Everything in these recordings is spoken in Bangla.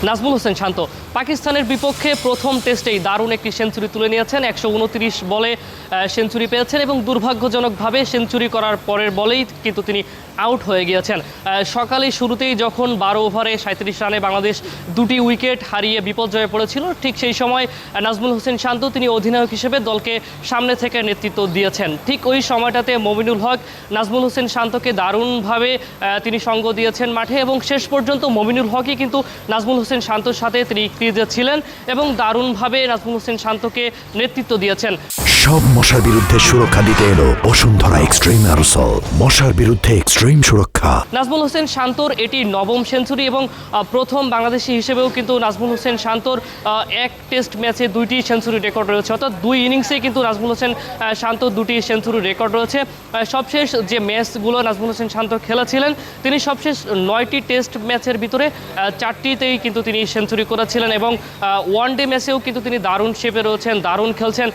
নাজমুল হোসেন শান্ত পাকিস্তানের বিপক্ষে প্রথম টেস্টেই দারুণ একটি সেঞ্চুরি তুলে নিয়েছেন। ১২৯ বলে সেঞ্চুরি পেয়েছেন এবং দুর্ভাগ্যজনকভাবে সেঞ্চুরি করার পরের বলেই কিন্তু তিনি আউট হয়ে গিয়েছেন। সকালে শুরুতেই যখন ১২ ওভারে ৩৭ রানে বাংলাদেশ দুটি উইকেট হারিয়ে বিপর্যয়ে পড়েছিল, ঠিক সেই সময় নাজমুল হোসেন শান্ত তিনি অধিনায়ক হিসেবে দলকে সামনে থেকে নেতৃত্ব দিয়েছেন। ঠিক ওই সময়টাতে মমিনুল হক নাজমুল হোসেন শান্তকে দারুণভাবে তিনি সঙ্গ দিয়েছেন মাঠে এবং শেষ পর্যন্ত মমিনুল হকই কিন্তু নাজমুল হোসেন শান্তর সাথে তিনি ক্রিজে ছিলেন এবং দারুণভাবে নাজমুল হোসেন শান্তকে নেতৃত্ব দিয়েছেন। সব মশার বিরুদ্ধে সুরক্ষা দিতে এলো বসুন্ধরা এক্সট্রিম অ্যারোসল, মশার বিরুদ্ধে এক্সট্রিম সুরক্ষা। নাজমুল হোসেন শান্তর এটি নবম সেঞ্চুরি এবং প্রথম বাংলাদেশি হিসেবেও কিন্তু নাজমুল হোসেন শান্তর এক টেস্ট ম্যাচে 2টি সেঞ্চুরি রেকর্ড রয়েছে, অর্থাৎ 2 ইনিংসে কিন্তু নাজমুল হোসেন শান্তর 2টি সেঞ্চুরি রেকর্ড রয়েছে। সবশেষ যে ম্যাচগুলো নাজমুল হোসেন শান্ত খেলেছিলেন, তিনি সবশেষ 9টি টেস্ট ম্যাচের ভিতরে 4টিতেই কিন্তু তিনি সেঞ্চুরি করেছিলেন এবং ওয়ানডে ম্যাচেও কিন্তু তিনি দারুণ শেপে রয়েছেন, দারুণ খেলছেন।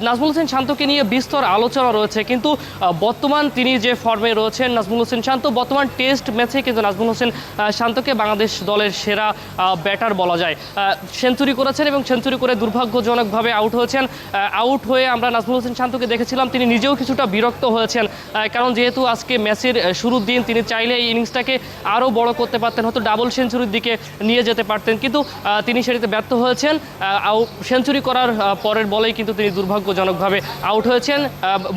নাজমুল হোসেন শান্তকে নিয়ে বিস্তর আলোচনা রয়েছে, কিন্তু বর্তমান তিনি যে ফর্মে রয়েছেন নাজমুল হোসেন শান্ত, বর্তমান টেস্ট ম্যাচে কিন্তু নাজমুল হোসেন শান্তকে বাংলাদেশ দলের সেরা ব্যাটার বলা যায়। সেঞ্চুরি করেছেন এবং সেঞ্চুরি করে দুর্ভাগ্যজনকভাবে আউট হয়েছেন। আউট হয়ে আমরা নাজমুল হোসেন শান্তকে দেখেছিলাম তিনি নিজেও কিছুটা বিরক্ত হয়েছেন, কারণ যেহেতু আজকে ম্যাচের শুরুর দিন, তিনি চাইলে এই ইনিংসটাকে আরও বড় করতে পারতেন, হয়তো ডাবল সেঞ্চুরির দিকে নিয়ে যেতে পারতেন, কিন্তু তিনি সেটিতে ব্যর্থ হয়েছেন। সেঞ্চুরি করার পরের বলেই কিন্তু তিনি দুর্ভাগ্যজনকভাবে আউট হয়েছেন।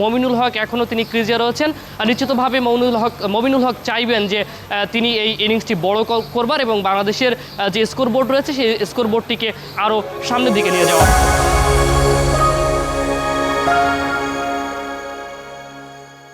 মমিনুল হক এখনও তিনি ক্রিজে রয়েছেন। নিশ্চিতভাবে মমিনুল হক চাইবেন যে তিনি এই ইনিংসটি বড় করবার এবং বাংলাদেশের যে স্কোরবোর্ড রয়েছে সেই স্কোরবোর্ডটিকে আরও সামনের দিকে নিয়ে যাওয়ার।